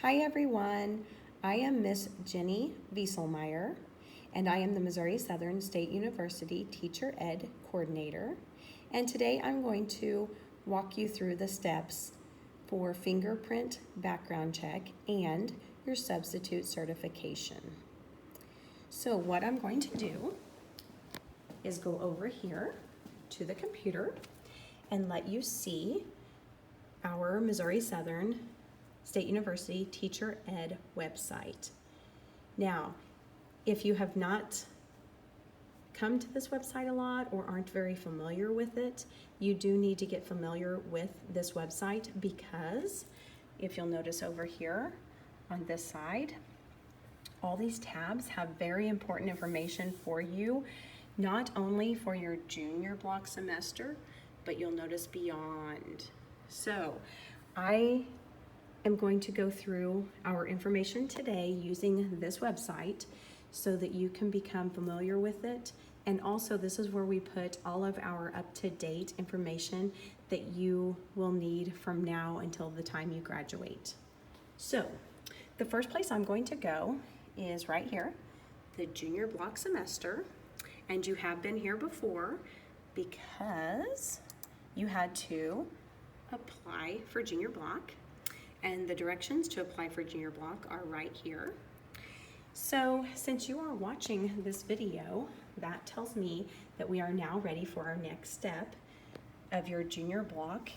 Hi everyone, I am Miss Jenny Wieselmeyer, and I am the Missouri Southern State University Teacher Ed Coordinator. And today I'm going to walk you through the steps for fingerprint background check and your substitute certification. So what I'm going to do is go over here to the computer and let you see our Missouri Southern State University Teacher Ed website. Now, if you have not come to this website a lot or aren't very familiar with it, you do need to get familiar with this website, because if you'll notice over here on this side, all these tabs have very important information for you, not only for your junior block semester, but you'll notice beyond. So I am going to go through our information today using this website so that you can become familiar with it. And also, this is where we put all of our up-to-date information that you will need from now until the time you graduate. So the first place I'm going to go is right here, the junior block semester. And you have been here before because you had to apply for junior block. And the directions to apply for junior block are right here. So since you are watching this video, that tells me that we are now ready for our next step of your junior block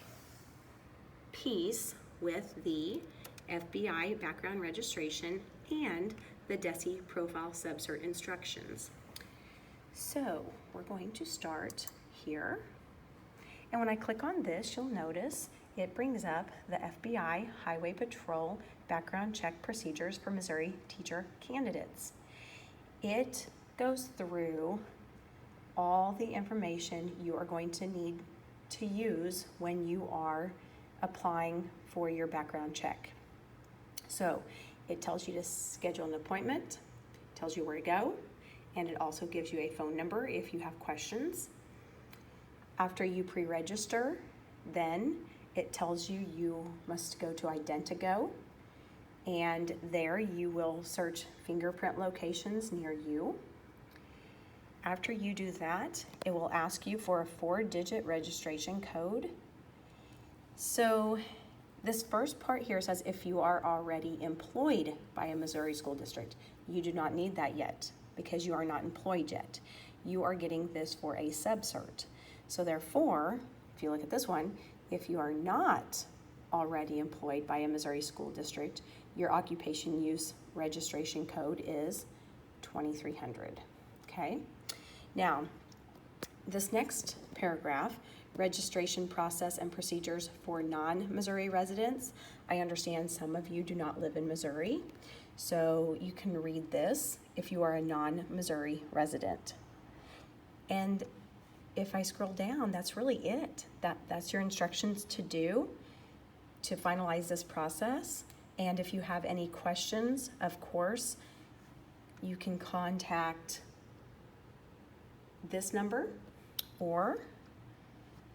piece with the FBI background registration and the DESE profile subcert instructions. So we're going to start here. And when I click on this, you'll notice it brings up the FBI Highway Patrol background check procedures for Missouri teacher candidates. It goes through all the information you are going to need to use when you are applying for your background check. So it tells you to schedule an appointment, tells you where to go, and it also gives you a phone number if you have questions. After you pre-register, then it tells you you must go to Identigo, and there you will search fingerprint locations near you. After you do that, it will ask you for a 4-digit registration code. So this first part here says if you are already employed by a Missouri school district. You do not need that yet because you are not employed yet. You are getting this for a subcert. So therefore, if you look at this one, if you are not already employed by a Missouri school district, your occupation use registration code is 2300, okay? Now, this next paragraph, registration process and procedures for non-Missouri residents. I understand some of you do not live in Missouri, so you can read this if you are a non-Missouri resident. And if I scroll down, that's really it. That's your instructions to do to finalize this process. And if you have any questions, of course, you can contact this number, or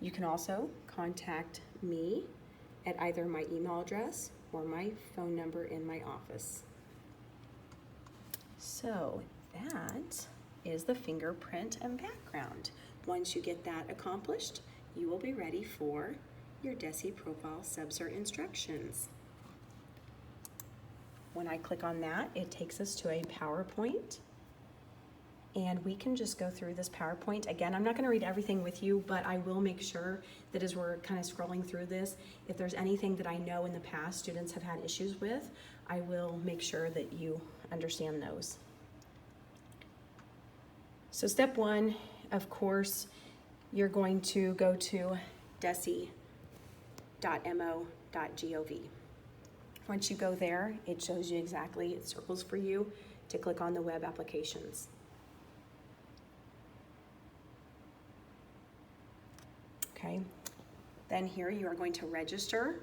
you can also contact me at either my email address or my phone number in my office. So that is the fingerprint and background. Once you get that accomplished, you will be ready for your DESE profile subcert instructions. When I click on that, it takes us to a PowerPoint, and we can just go through this PowerPoint. Again, I'm not going to read everything with you, but I will make sure that as we're kind of scrolling through this, if there's anything that I know in the past students have had issues with, I will make sure that you understand those. So step one, of course, you're going to go to dese.mo.gov. Once you go there, it shows you exactly, it circles for you to click on the web applications. Okay, then here you are going to register,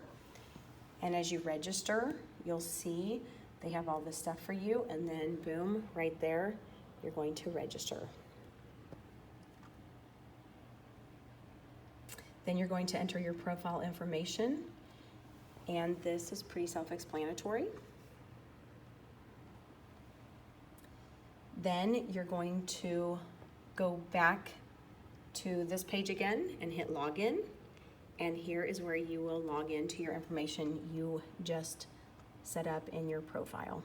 and as you register, you'll see they have all this stuff for you, and then boom, right there, you're going to register. Then you're going to enter your profile information, and this is pretty self-explanatory. Then you're going to go back to this page again and hit login. And here is where you will log into your information you just set up in your profile.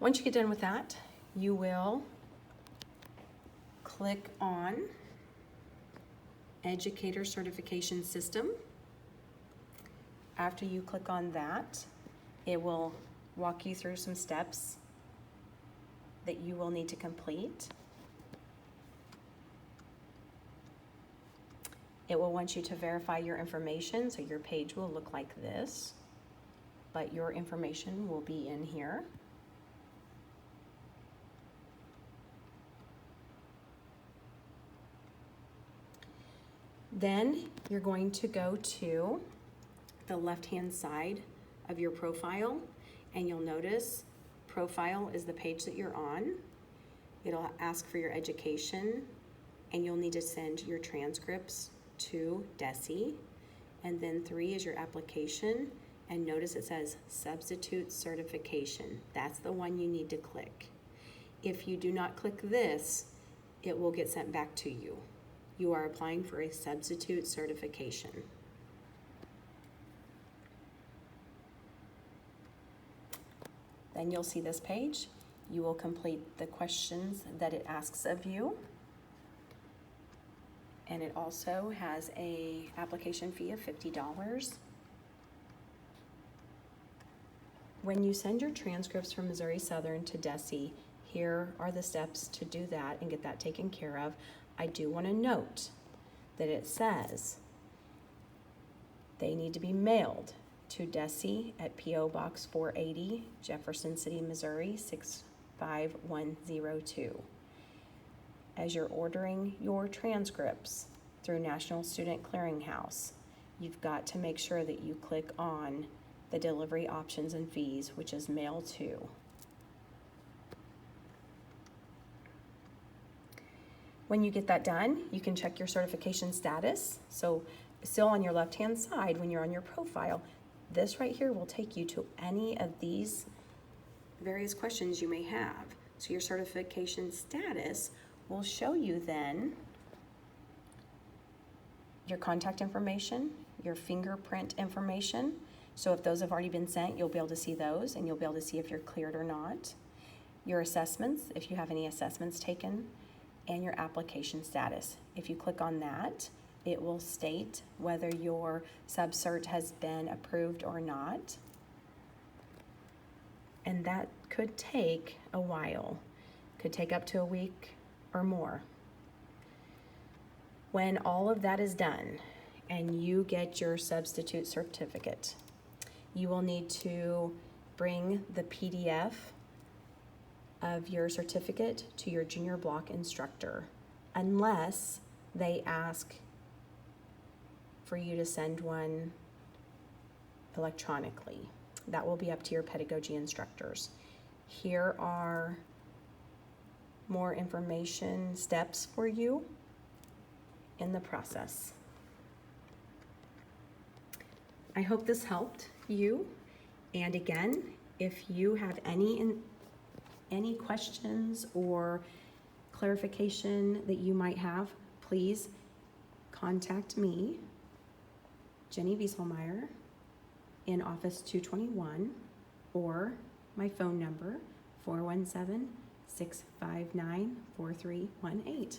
Once you get done with that, you will click on Educator Certification System. After you click on that, it will walk you through some steps that you will need to complete. It will want you to verify your information, so your page will look like this, but your information will be in here. Then you're going to go to the left-hand side of your profile, and you'll notice profile is the page that you're on. It'll ask for your education, and you'll need to send your transcripts to DESE. And then 3 is your application, and notice it says substitute certification. That's the one you need to click. If you do not click this, it will get sent back to you. You are applying for a substitute certification. Then you'll see this page. You will complete the questions that it asks of you. And it also has an application fee of $50. When you send your transcripts from Missouri Southern to DESE, here are the steps to do that and get that taken care of. I do want to note that it says they need to be mailed to DESE at P.O. Box 480, Jefferson City, Missouri 65102. As you're ordering your transcripts through National Student Clearinghouse, you've got to make sure that you click on the delivery options and fees, which is mail to. When you get that done, you can check your certification status. So still on your left-hand side, when you're on your profile, this right here will take you to any of these various questions you may have. So your certification status will show you then your contact information, your fingerprint information. So if those have already been sent, you'll be able to see those, and you'll be able to see if you're cleared or not. Your assessments, if you have any assessments taken, and your application status. If you click on that, it will state whether your sub-cert has been approved or not. And that could take a while. Could take up to a week or more. When all of that is done and you get your substitute certificate, you will need to bring the PDF of your certificate to your junior block instructor, unless they ask for you to send one electronically. That will be up to your pedagogy instructors. Here are more information steps for you in the process. I hope this helped you. And again, if you have any questions or clarification that you might have, please contact me, Jenny Wieselmeyer, in Office 221, or my phone number, 417-659-4318.